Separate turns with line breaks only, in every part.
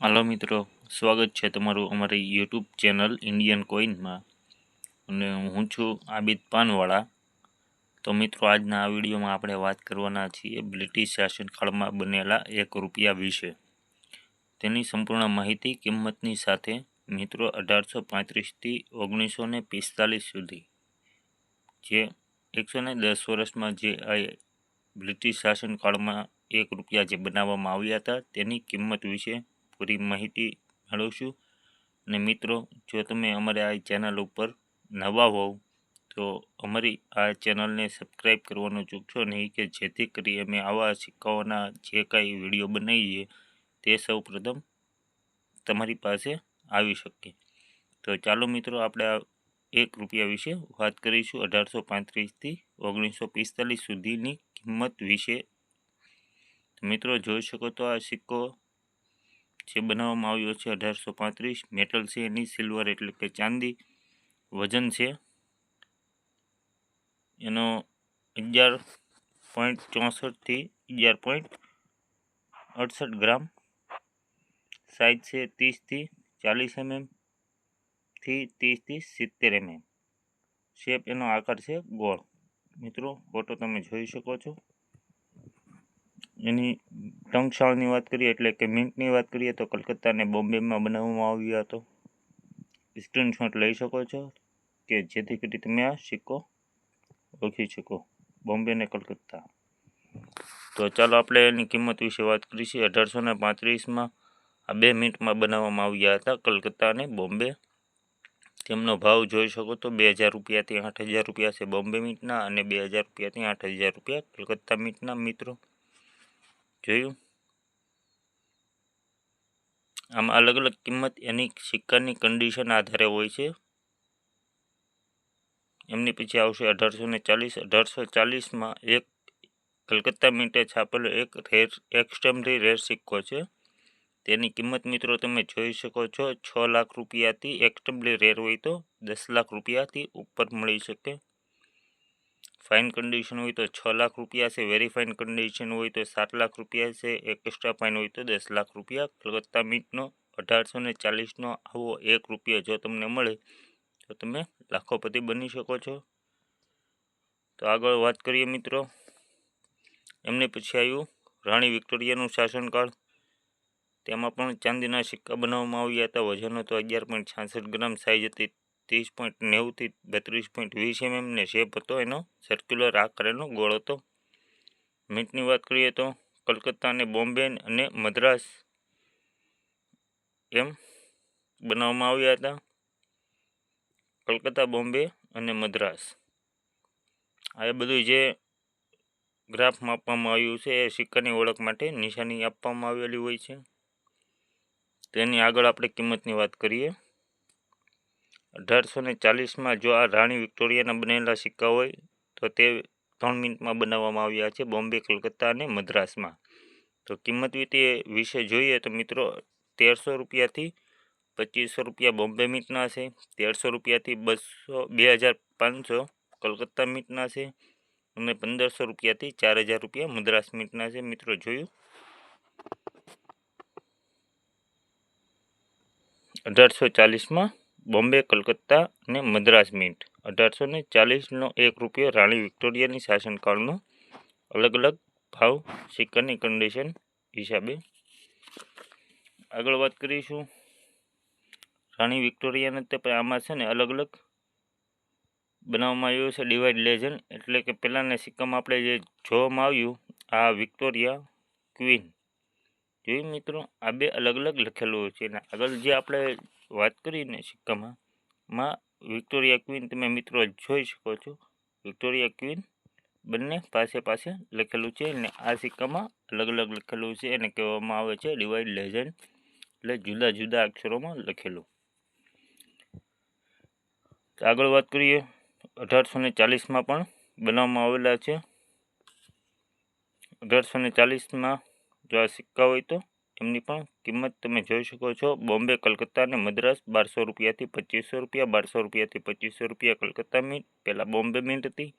હાલો મિત્રો, સ્વાગત છે તમારું અમારી યુટ્યુબ ચેનલ ઇન્ડિયન કોઈનમાં અને હું છું આબિદ પાનવાળા. તો મિત્રો, આજના આ વિડીયોમાં આપણે વાત કરવાના છીએ બ્રિટિશ શાસનકાળમાં બનેલા 1 રૂપિયા વિશે. તેની સંપૂર્ણ માહિતી કિંમતની સાથે મિત્રો 1835થી 1945 સુધી જે 110 વર્ષમાં જે આ બ્રિટિશ શાસનકાળમાં 1 રૂપિયા જે બનાવવામાં આવ્યા હતા તેની કિંમત વિશે પૂરી માહિતી મેળવશું. અને મિત્રો, જો તમે અમારે આ ચેનલ ઉપર નવા હોવ તો અમારી આ ચેનલને સબસ્ક્રાઈબ કરવાનું ચૂકશો નહીં, કે જેથી કરી અમે આવા સિક્કાઓના જે કાંઈ વિડીયો બનાવીએ તે સૌ પ્રથમ તમારી પાસે આવી શકે. તો ચાલો મિત્રો, આપણે આ 1 રૂપિયા વિશે વાત કરીશું. 1835થી 1945 સુધીની કિંમત વિશે. મિત્રો, જોઈ શકો તો આ સિક્કો જે બનાવવામાં આવ્યો છે 1835, મેટલ છે એની સિલ્વર એટલે કે ચાંદી. વજન છે એનો 11.64થી 11.68 ગ્રામ. સાઇઝ છે 30થી 40 mm થી 30થી 70 mm. શેપ એનો આકાર છે ગોળ. મિત્રો, ફોટો તમે જોઈ શકો છો. એની ટંકશાળની વાત કરીએ એટલે કે મિન્ટની વાત કરીએ તો કલકત્તા અને બોમ્બેમાં બનાવવામાં આવ્યો હતો. સ્ક્રીનશોટ લઈ શકો છો કે જેથી કરી તમે આ સિક્કો ઓળખી શકો, બોમ્બે અને કલકત્તા. તો ચાલો આપણે એની કિંમત વિશે વાત કરીશું. 1835માં આ 2 મિનિટમાં બનાવવામાં આવ્યા હતા કલકત્તા અને બોમ્બે. તેમનો ભાવ જોઈ શકો તો 2000 રૂપિયાથી 8000 રૂપિયા છે બોમ્બે મિન્ટના અને 2000 રૂપિયાથી 8000 રૂપિયા કલકત્તા મિન્ટના. મિત્રો, જોયું? આમાં અલગ અલગ કિંમત એની સિક્કાની કન્ડિશન આધારે હોય છે. એમની પછી આવશે 1840. 1840માં એક કલકત્તા મિન્ટે છાપેલો એક એક્સ્ટ્રીમલી રેર સિક્કો છે. તેની કિંમત મિત્રો તમે જોઈ શકો છો 6 લાખ રૂપિયાથી એક્સ્ટ્રીમલી રેર હોય તો 10 લાખ રૂપિયાથી ઉપર મળી શકે. ફાઇન કન્ડિશન હોય તો 6 લાખ રૂપિયા છે. વેરી ફાઇન કન્ડિશન હોય તો 7 લાખ રૂપિયા છે. એક્સ્ટ્રા ફાઇન હોય તો 10 લાખ રૂપિયા. કલકત્તા મિન્ટનો 1840નો આવો 1 રૂપિયા જો તમને મળે તો તમે લાખોપતિ બની શકો છો. તો આગળ વાત કરીએ મિત્રો. એમને પછી આવ્યું રાણી વિક્ટોરિયાનું શાસનકાળ. તેમાં પણ ચાંદીના સિક્કા બનાવવામાં આવ્યા હતા. વજન હતો 11.66 ગ્રામ. સાઇઝ હતી 30.90થી 32.20 mm ને શેપ હતો એનો સર્ક્યુલર આકારનો ગોળ હતો. મિન્ટની વાત કરીએ તો કલકત્તા અને બોમ્બે અને મદ્રાસ એમ બનાવવામાં આવ્યા હતા. કલકત્તા, બોમ્બે અને મદ્રાસ. આ બધું જે ગ્રાફમાં આપવામાં આવ્યું છે એ સિક્કાની ઓળખ માટે નિશાની આપવામાં આવેલી હોય છે. તેની આગળ આપણે કિંમતની વાત કરીએ. 1840માં જો આ રાણી વિક્ટોરિયાના બનેલા સિક્કા હોય તો તે 3 મિનિટમાં બનાવવામાં આવ્યા છે બોમ્બે, કલકત્તા અને મદ્રાસમાં. તો કિંમત વિશે જોઈએ તો મિત્રો 1300 રૂપિયાથી 2500 રૂપિયા બોમ્બે મિન્ટના છે. 1300 રૂપિયાથી 2500 કલકત્તા મિન્ટના છે અને 1500 રૂપિયાથી 4000 રૂપિયા મદ્રાસ મિન્ટના છે. મિત્રો, જોયું? 1840માં બોમ્બે, કલકત્તા અને મદ્રાસ મિન્ટ. 1840નો 1 રૂપિયો રાણી વિક્ટોરિયાની શાસનકાળનો અલગ અલગ ભાવ સિક્કાની કન્ડિશન હિસાબે. આગળ વાત કરીશું રાણી વિક્ટોરિયાને. તે આમાં છે ને અલગ અલગ બનાવવામાં આવ્યું છે ડિવાઇડ લેજન્ડ. એટલે કે પહેલાંના સિક્કામાં આપણે જે જોવામાં આવ્યું આ વિક્ટોરિયા ક્વીન. જોયું મિત્રો? આ 2 અલગ અલગ લખેલું છે. અને આગળ જે આપણે વાત કરીને સિક્કામાં વિક્ટોરિયા ક્વીન તમે મિત્રો જોઈ શકો છો. વિક્ટોરિયા ક્વીન બંને પાસે લખેલું છે અને આ સિક્કામાં અલગ અલગ લખેલું છે. એને કહેવામાં આવે છે ડિવાઇડ લેજન્ડ, એટલે જુદા જુદા અક્ષરોમાં લખેલું. આગળ વાત કરીએ 1840માં પણ બનાવવામાં આવેલા છે. 1840માં જો આ સિક્કા હોય તો એમની પણ કિંમત તમે જોઈ શકો છો. બોમ્બે, કલકત્તા અને મદ્રાસ 1200 રૂપિયાથી 2500 રૂપિયા. 1200 રૂપિયાથી 2500 રૂપિયા કલકત્તા મિન્ટ. પહેલાં બોમ્બે મિન્ટ હતી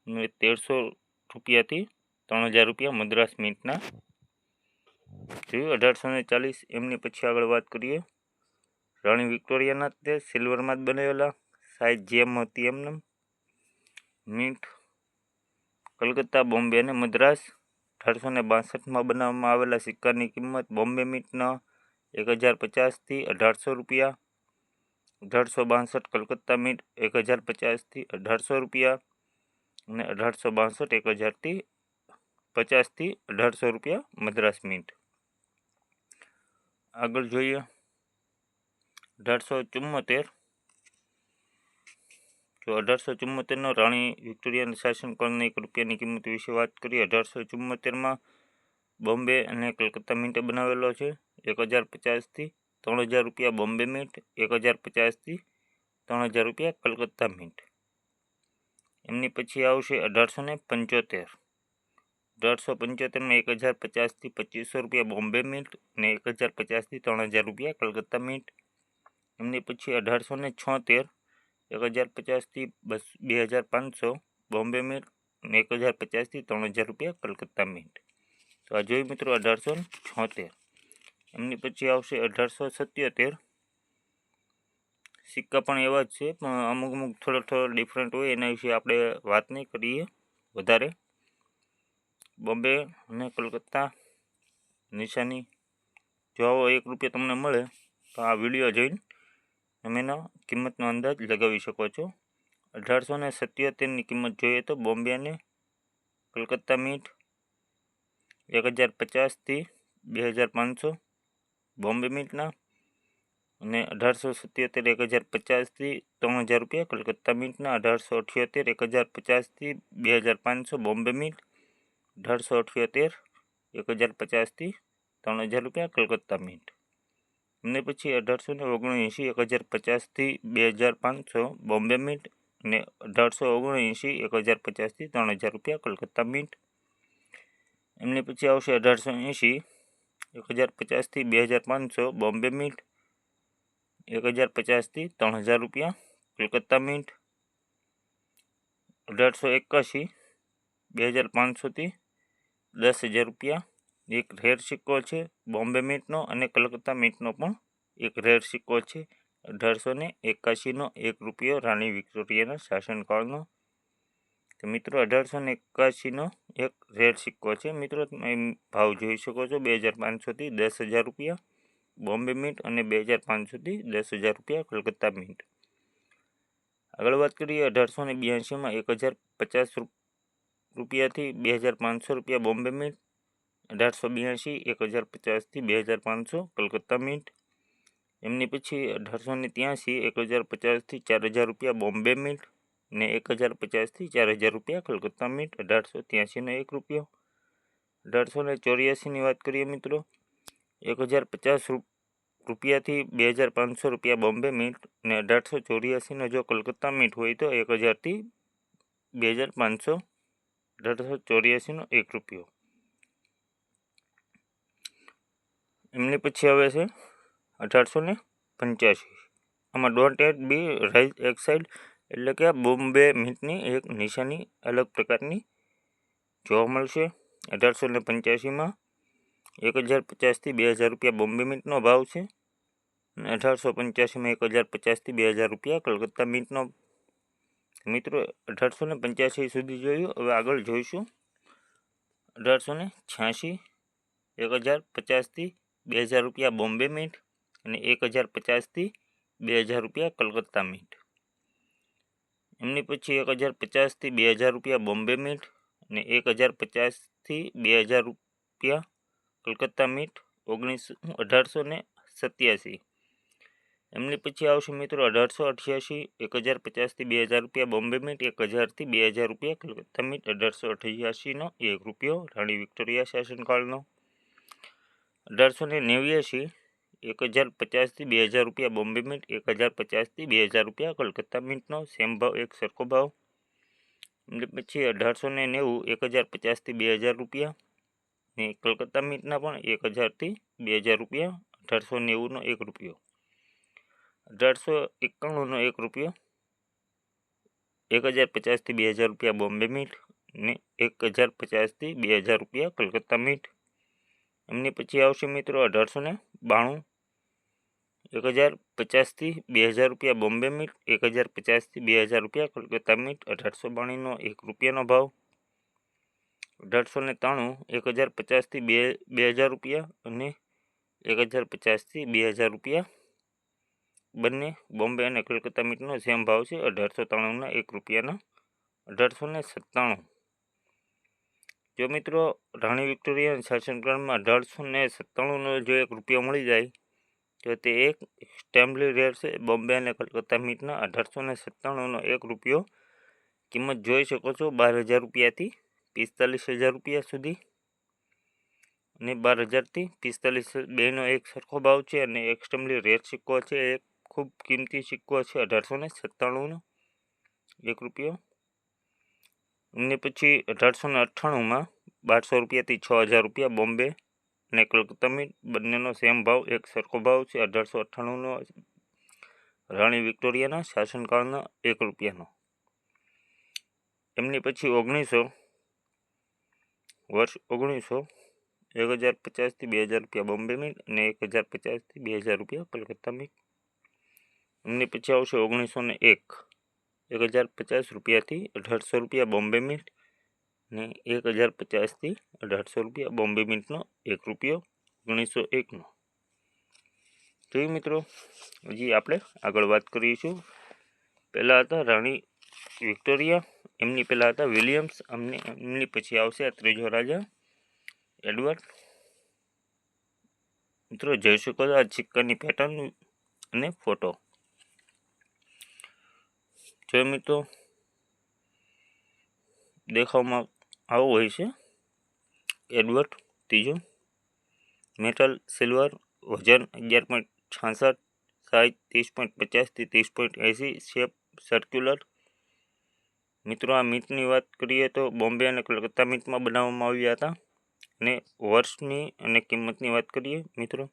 અને 1300 રૂપિયાથી 3000 રૂપિયા મદ્રાસ મિન્ટના જોયું 1840. એમની પછી આગળ વાત કરીએ રાણી વિક્ટોરિયાના તે સિલ્વરમાં જ બનાવેલા, સાઇઝ જેમ હતી એમને. મીન્ટ કલકત્તા, બોમ્બે અને મદ્રાસ. 1862માં બનાવવામાં આવેલા સિક્કાની કિંમત બોમ્બે મીટના 1050થી 1800 રૂપિયા. 1862 કલકત્તા મીટ 1050થી 1800 રૂપિયા અને 1862 1050થી 1800 રૂપિયા મદ્રાસ મીટ. આગળ જોઈએ 1874. તો 1874નો રાણી વિક્ટોરિયાના શાસનકાળના 1 રૂપિયાની કિંમત વિશે વાત કરીએ. 1874માં બોમ્બે અને કલકત્તા મીટે બનાવેલો છે. 1050થી 3000 રૂપિયા બોમ્બે મીટ, 1050થી 3000 રૂપિયા કલકત્તા મીટ. એમની પછી આવશે 1875. 1875માં 1050થી 2500 રૂપિયા બોમ્બે મીટ અને 1050થી 3000 રૂપિયા કલકત્તા મીટ. એમની પછી 1876 1050થી 2500 બોમ્બે મીટ અને 1050થી 3000 રૂપિયા કલકત્તા મીટ. તો આ જોઈ મિત્રો 1876. એમની પછી આવશે 1877. સિક્કા પણ એવા જ છે, પણ અમુક થોડો ડિફરન્ટ હોય, એના વિશે આપણે વાત નહીં કરીએ વધારે. બોમ્બે અને કલકત્તા નિશાની જો આવો 1 રૂપિયા તમને મળે તો આ વિડીયો જોઈને તમે એનો કિંમતનો અંદાજ લગાવી શકો છો. 1877ની કિંમત જોઈએ તો બોમ્બે અને કલકત્તા મીટ 1050થી 2500 બોમ્બે મીટના અને 1877 1050થી 3000 રૂપિયા કલકત્તા મીટના. 1878 1050થી 2500 બોમ્બે મીટ, 1878 1050થી 3000 રૂપિયા કલકત્તા મીટ. એમને પછી 1879 1050થી 2500 બોમ્બે મીટ અને 1879 1050થી 3000 રૂપિયા કલકત્તા મીટ. એમની પછી આવશે 1880 1050થી 2500 બોમ્બે મીટ, 1050થી 3000 રૂપિયા કલકત્તા મીટ. 1881 2500થી 10,000 રૂપિયા. એક રેર સિક્કો છે બોમ્બે મીટનો અને કલકત્તા મીટનો પણ એક રેર સિક્કો છે. 1881નો 1 રૂપિયો રાણી વિક્ટોરિયાના શાસનકાળનો. તો મિત્રો 1881નો એક રેર સિક્કો છે. મિત્રો તમે ભાવ જોઈ શકો છો 2500થી 10,000 રૂપિયા બોમ્બે મીટ અને 2500થી 10,000 રૂપિયા કલકત્તા મીટ. આગળ વાત કરીએ 1882માં 1050 રૂપિયાથી 2500 રૂપિયા બોમ્બે મીટ, 1882 1050થી 2500 કલકત્તા મીટ. એમની પછી 1883 1050થી 4000 રૂપિયા બોમ્બે મીટ ને 1050થી 4000 રૂપિયા કલકત્તા મીટ. 1883નો 1 રૂપિયો. 1884ની વાત કરીએ મિત્રો 1050 રૂપિયાથી 2500 રૂપિયા બોમ્બે મીટ ને 1884નો જો કલકત્તા મીટ હોય તો 1000થી 2500. 1884નો 1 રૂપિયો. એમની પછી આવે છે 1885. આમાં ડોન્ટ એટ બી રાઇઝ એક સાઈડ, એટલે કે બોમ્બે મીટની એક નિશાની અલગ પ્રકારની જોવા મળશે. 1885માં 1050થી 2000 રૂપિયા બોમ્બે મીટનો ભાવ છે અને 1885માં 1050થી 2000 રૂપિયા કલકત્તા મીટનો. મિત્રો 1885 સુધી જોયું. હવે આગળ જોઈશું 1886 1050થી 2000 રૂપિયા બોમ્બે મીટ અને 1050થી 2000 રૂપિયા કલકત્તા મીટ. એમની પછી 1050થી 2000 રૂપિયા બોમ્બે મીટ અને 1050થી 2000 રૂપિયા કલકત્તા મીટ 1887. એમની પછી આવશે મિત્રો 1888 1050થી 2000 રૂપિયા બોમ્બે મીટ, 1000થી 2000 રૂપિયા કલકત્તા મીટ. 1888નો 1 રૂપિયો રાણી વિક્ટોરિયા શાસનકાળનો. 1889 1050થી 2000 રૂપિયા બોમ્બે મીટ, 1050થી 2000 રૂપિયા કલકત્તા મીટનો સેમ ભાવ, એક સરખો ભાવ. એમની પછી 1890 1050થી 2000 રૂપિયા ને કલકત્તા મીટના પણ 1000થી 2000 રૂપિયા. 1890નો 1 રૂપિયો. 1891નો 1 રૂપિયો 1050થી 2000 રૂપિયા બોમ્બે મીટ ને 1050થી 2000 રૂપિયા કલકત્તા મીટ. એમની પછી આવશે મિત્રો 1892, 1050થી 2000 રૂપિયા બોમ્બે મિન્ટ, 1050થી 2000 રૂપિયા કલકત્તા મિન્ટ, 1892નો 1 રૂપિયાનો ભાવ, 1893 1050થી 2000 રૂપિયા અને 1050થી 2000 રૂપિયા બંને બોમ્બે અને કલકત્તા મિન્ટનો સેમ ભાવ છે 1893ના 1 રૂપિયાના. 1897 જો મિત્રો રાણી વિક્ટોરિયાના શાસનકાળમાં 1897નો જો 1 રૂપિયો મળી જાય તો તે એક સ્ટેમ્પલી રેટ છે બોમ્બે અને કલકત્તા મિન્ટના. 1897નો 1 રૂપિયો કિંમત જોઈ શકો છો 12,000 રૂપિયાથી 45,000 રૂપિયા સુધી, અને 12,000થી 45 બેનો એક સરખો ભાવ છે અને એક સ્ટેમ્પલી રેટ સિક્કો છે, એક ખૂબ કિંમતી સિક્કો છે 1897નો 1 રૂપિયો. એમની પછી 1898માં 1200 રૂપિયાથી 6,000 રૂપિયા બોમ્બે અને કલકત્તા મિન્ટ બંનેનો સેમ ભાવ એક સરખો ભાવ છે 1898નો રાણી વિક્ટોરિયાના શાસનકાળના 1 રૂપિયાનો. એમની પછી 1900 વર્ષ 1900 1050થી 2000 રૂપિયા બોમ્બે મિન્ટ અને 1050થી 2000 રૂપિયા કલકત્તા મિન્ટ. એમની પછી આવશે 1901 1050 રૂપિયાથી 1800 રૂપિયા બોમ્બે મિન્ટ અને 1050થી 1800 રૂપિયા બોમ્બે મિન્ટનો 1 રૂપિયો 1901નો. જોયું મિત્રો, હજી આપણે આગળ વાત કરીશું. પહેલાં હતા રાણી વિક્ટોરિયા, એમની પહેલાં હતા વિલિયમ્સ, એમની પછી આવશે આ ત્રીજો રાજા એડવર્ડ. મિત્રો જોઈ શકો છો આ સિક્કાની પેટર્ન અને ફોટો. જો મિત્રો દેખાવમાં આવો હોય છે એડવર્ડ ત્રીજો. મેટલ સિલ્વર, વજન 11.66, સાઇઝ 30.50થી 30.80, શેપ સર્ક્યુલર. મિત્રો આ મિન્ટની વાત કરીએ તો બોમ્બે અને કલકત્તા મિન્ટમાં બનાવવામાં આવ્યા હતા. અને વર્ષની અને કિંમતની વાત કરીએ મિત્રો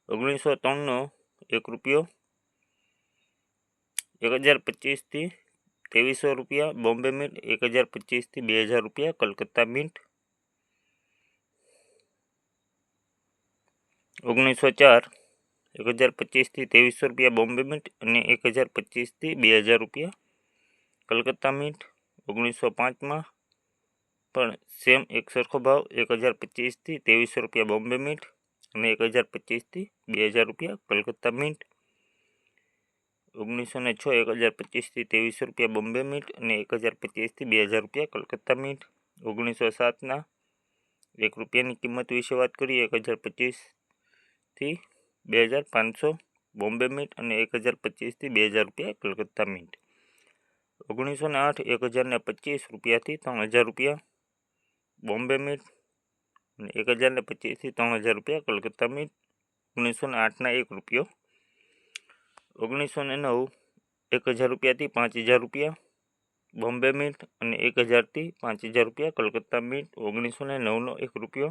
1903નો 1 રૂપિયો 1025થી 2300 રૂપિયા બોમ્બે મિન્ટ, 1025થી 2000 રૂપિયા કલકત્તા મિન્ટ. 1904 1025થી 2300 રૂપિયા બોમ્બે મિન્ટ અને 1025થી 2000 રૂપિયા કલકત્તા મિન્ટ. 1905માં પણ સેમ એક સરખો ભાવ 1025થી 2300 રૂપિયા બોમ્બે મિન્ટ અને 1025થી 2000 રૂપિયા કલકત્તા મિન્ટ. 1906 1025થી 2300 રૂપિયા બોમ્બે મિન્ટ અને 1025થી 2000 રૂપિયા કલકત્તા મિન્ટ. 1907ના 1 રૂપિયાની કિંમત વિશે વાત કરીએ 1025થી 2500 બોમ્બે મિન્ટ અને 1025થી 2000 રૂપિયા કલકત્તા મિન્ટ. 1908 1025 રૂપિયાથી 3000 રૂપિયા બોમ્બે મિન્ટ અને 1025થી 3000 રૂપિયા કલકત્તા મિન્ટ. 1908ના 1 રૂપિયો. 1909 1000 રૂપિયાથી 5000 રૂપિયા બોમ્બે મિન્ટ અને 1000થી 5000 રૂપિયા કલકત્તા મિન્ટ. 1909નો 1 રૂપિયો.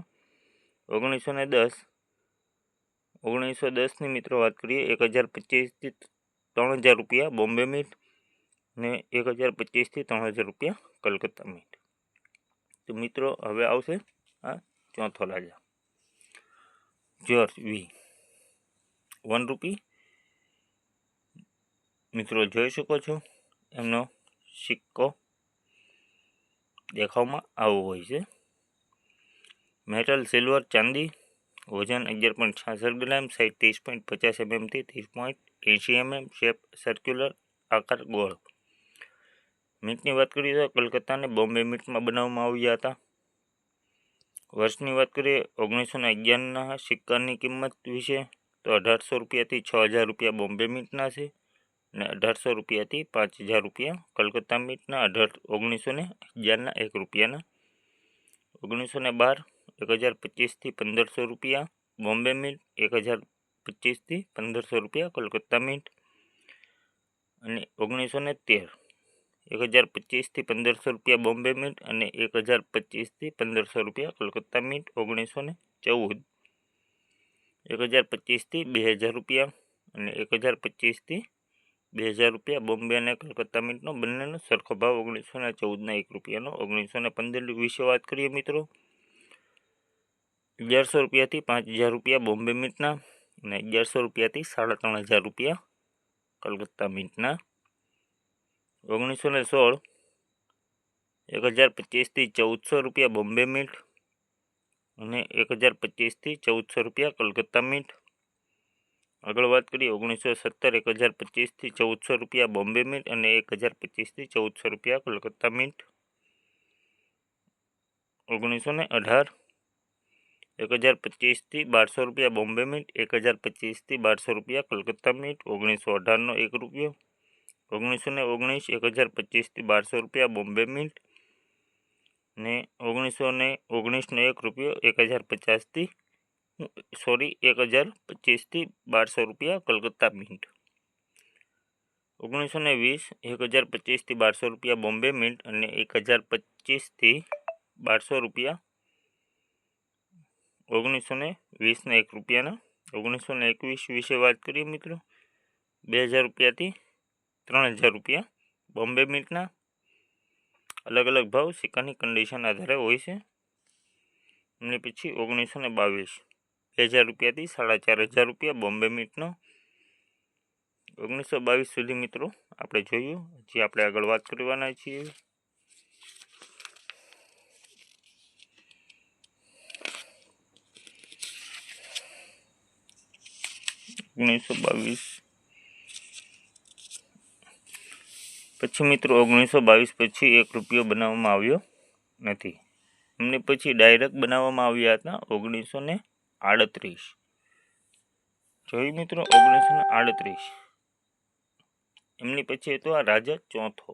1910ની મિત્રો વાત કરીએ 1025થી 3000 રૂપિયા બોમ્બે મિન્ટ અને 1025થી 3000 રૂપિયા કલકત્તા મિન્ટ. તો મિત્રો હવે આવશે આ ચોથો રાજા જ્યોર્જ વી 1 રૂપી. મિત્રો જોઈ શકો છો એમનો સિક્કો દેખાવમાં આવો હોય છે. મેટલ સિલ્વર ચાંદી, વજન 11.66 ગ્રામ, સાઇઝ 30.50 mm થી 30.80 mm, શેપ સર્ક્યુલર, આકાર ગોળ. મિન્ટની વાત કરીએ તો કલકત્તા અને બોમ્બે મિન્ટમાં બનાવવામાં આવ્યા હતા. વર્ષની વાત કરીએ 1911ના સિક્કાની કિંમત વિશે તો 1800 રૂપિયાથી 6000 રૂપિયા બોમ્બે મિન્ટના છે અને 1800 રૂપિયાથી 5000 રૂપિયા કલકત્તા મિન્ટના. 1911ના 1 રૂપિયાના. 1912 1025થી 1500 રૂપિયા બોમ્બે મિન્ટ, 1025થી 1500 રૂપિયા કલકત્તા મિન્ટ. અને 1913 1025થી 1500 રૂપિયા બોમ્બે મિન્ટ અને 1025થી 1500 રૂપિયા કલકત્તા મિન્ટ. 1914 1025થી 2000 રૂપિયા અને 1025થી 2000 રૂપિયા બોમ્બે અને કલકત્તા મિન્ટનો બંનેનો સરખો ભાવ 1914ના 1 રૂપિયાનો. 1915 વિશે વાત કરીએ મિત્રો 1100 રૂપિયાથી 5000 રૂપિયા બોમ્બે મિન્ટના અને 1100 રૂપિયાથી 3500 રૂપિયા કલકત્તા મિન્ટના. 1916 1025થી 1400 રૂપિયા બોમ્બે મિન્ટ અને 1025થી 1400 રૂપિયા કલકત્તા મિન્ટ. આગળ વાત કરીએ 1917 1025થી 1400 રૂપિયા બોમ્બે મિન્ટ અને 1025થી 1400 રૂપિયા કલકત્તા મિન્ટ. 1918 1025થી 1200 રૂપિયા બોમ્બે મિન્ટ 1025થી 1200 રૂપિયા કલકત્તા મિન્ટ. 1918નો 1 રૂપિયો. 1919 1025થી 1200 રૂપિયા બોમ્બે મિન્ટ ને 1919નો 1 રૂપિયો 1025થી 1200 રૂપિયા કલકત્તા મિન્ટ. 1920 1025થી 1200 રૂપિયા બોમ્બે મિન્ટ અને 1025થી 1200 રૂપિયા. 1920ના 1 રૂપિયાના. 1921 વિશે વાત કરીએ મિત્રો 2000 રૂપિયાથી 3000 રૂપિયા બોમ્બે મિન્ટના. અલગ અલગ ભાવ સિક્કાની કન્ડિશન આધારે હોય છે. અને પછી 1922 2000 રૂપિયાથી 4500 રૂપિયા બોમ્બે મિન્ટનો. 1922 સુધી મિત્રો આપણે જોયું. જે આપણે આગળ વાત કરવાના છીએ 1922 પછી મિત્રો 1922 પછી 1 રૂપિયો બનાવવામાં આવ્યો નથી. એમને પછી ડાયરેક્ટ બનાવવામાં આવ્યા હતા 1938. જોયું મિત્રો 1938. એમની પછી હતો આ રાજા ચોથો.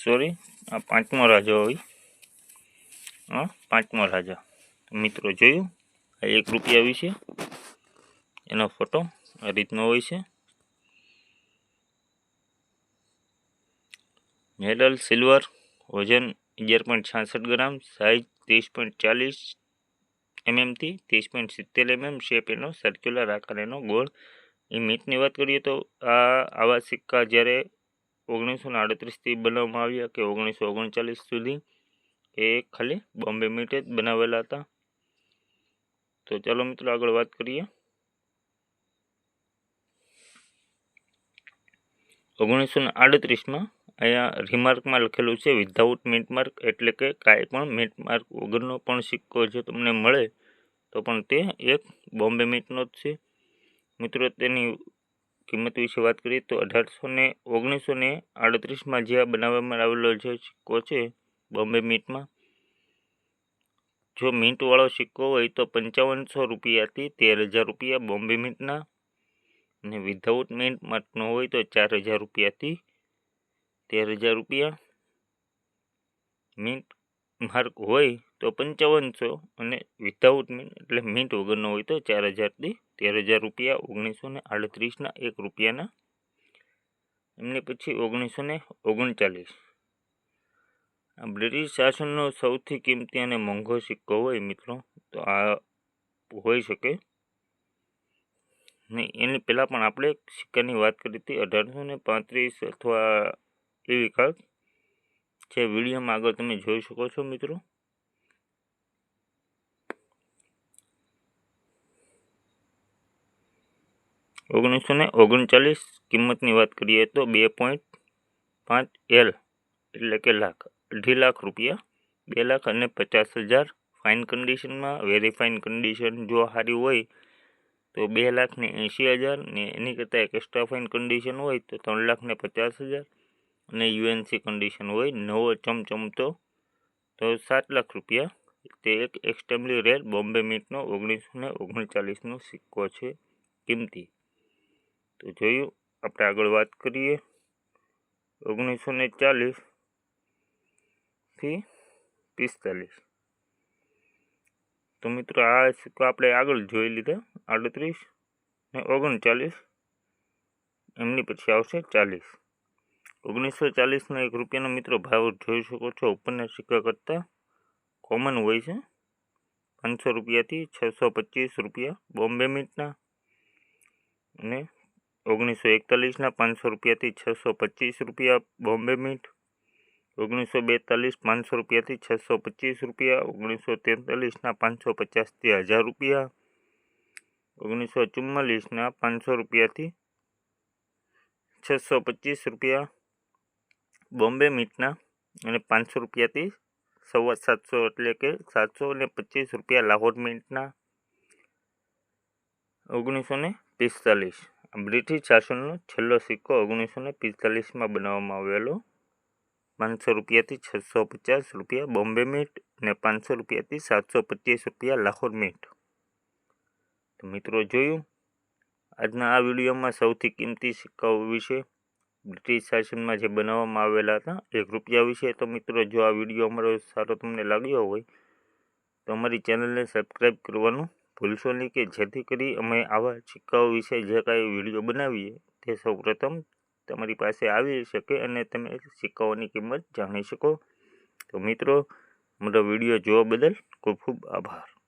સોરી આ પાંચમો રાજા હોય. પાંચમો રાજા. મિત્રો જોયું આ 1 રૂપિયા વિશે એનો ફોટો આ રીતનો હોય છે. મેડલ સિલ્વર, વજન 11.66 ગ્રામ, સાઇઝ 30.40 mm થી 30.70 mm, શેપ એનો સર્ક્યુલર આકાર એનો ગોળ. એ મિન્ટની વાત કરીએ તો આવા સિક્કા જ્યારે 1938થી બનાવવામાં આવ્યા કે 1939 સુધી એ ખાલી બોમ્બે મિન્ટ જ બનાવેલા હતા. તો ચાલો મિત્રો આગળ વાત કરીએ 1938માં. અહીંયા રિમાર્કમાં લખેલું છે વિધાઉટ મિન્ટ માર્ક, એટલે કે કાંઈ પણ મિન્ટ માર્ક વગરનો પણ સિક્કો જો તમને મળે તો પણ તે એક બોમ્બે મિન્ટનો જ છે. મિત્રો તેની કિંમત વિશે વાત કરીએ તો 1938માં જે બનાવવામાં આવેલો જે સિક્કો છે બોમ્બે મિન્ટમાં, જો મિન્ટવાળો સિક્કો હોય તો 5500 રૂપિયાથી 13000 રૂપિયા બોમ્બે મિન્ટના અને વિધાઉટ મિન્ટ માર્કનો હોય તો 4000 રૂપિયાથી 13000 રૂપિયા. મિન્ટ માર્ક હોય તો 5500 અને વિધાઉટ મિન્ટ એટલે મિન્ટ વગરનો હોય તો 4000થી 13000 રૂપિયા 1938ના 1 રૂપિયાના. એમને પછી 1939 આ બ્રિટિશ શાસનનો સૌથી કિંમતી અને મોંઘો સિક્કો હોય મિત્રો તો આ હોઈ શકે. ને એની પહેલાં પણ આપણે સિક્કાની વાત કરી હતી 1835 અથવા એવી કાંક, જે વિડીયોમાં આગળ તમે જોઈ શકો છો મિત્રો. $1939 કિંમતની વાત કરીએ તો 2.5 L એટલે કે લાખ, 2.5 લાખ રૂપિયા, 2,50,000 ફાઇન કન્ડિશનમાં. વેરી ફાઇન કન્ડિશન જો સારી હોય તો 2,80,000 ને એની કરતાં એક એક્સ્ટ્રા ફાઇન કન્ડિશન હોય તો 3,50,000 અને યુએનસી કન્ડિશન હોય નવો ચમચમતો તો 7 લાખ રૂપિયા. તે એક એક્સ્ટ્રીમલી રેર બોમ્બે મિન્ટનો 1939નો સિક્કો છે કિંમતી. તો જોયું. આપણે આગળ વાત કરીએ 1940થી 45. તો મિત્રો આ સિક્કો આપણે આગળ જોઈ લીધા 38 ને 39. એમની પછી આવશે 40. 1940નો 1 રૂપિયાનો મિત્રો ભાવ જોઈ શકો છો ઉપરના સિક્કા કરતાં કોમન હોય છે 500 રૂપિયાથી 625 રૂપિયા બોમ્બે મિન્ટના અને 1941ના 500 રૂપિયાથી 625 રૂપિયા બોમ્બે મિન્ટ, 1942 500 રૂપિયાથી 625 રૂપિયા, 1943ના 550થી 1000 રૂપિયા, 1944ના 500 રૂપિયાથી 625 રૂપિયા બોમ્બે મિન્ટના અને 500 રૂપિયાથી 750 એટલે કે 725 રૂપિયા લાહોર મિન્ટના. 1945 બ્રિટિશ શાસનનો છેલ્લો સિક્કો 1945માં બનાવવામાં આવેલો 500 રૂપિયાથી 650 રૂપિયા બોમ્બે મિન્ટ અને 500 રૂપિયાથી 725 રૂપિયા લાહોર મિન્ટ. તો મિત્રો જોયું આજના આ વિડીયોમાં સૌથી કિંમતી સિક્કાઓ વિશે, બ્રિટિશ શાસનમાં જે બનાવવામાં આવેલા હતા 1 રૂપિયા વિશે. તો મિત્રો જો આ વિડીયો અમારો સારો તમને લાગ્યો હોય તો અમારી ચેનલને સબસ્ક્રાઈબ કરવાનું ભૂલશો નહીં, કે જેથી કરી અમે આવા સિક્કાઓ વિશે જે કાંઈ વિડીયો બનાવીએ તે સૌપ્રથમ તમારી પાસે આવી શકે અને તમે સિક્કાઓની કિંમત જાણી શકો. તો મિત્રો અમારો વિડીયો જોવા બદલ ખૂબ ખૂબ આભાર.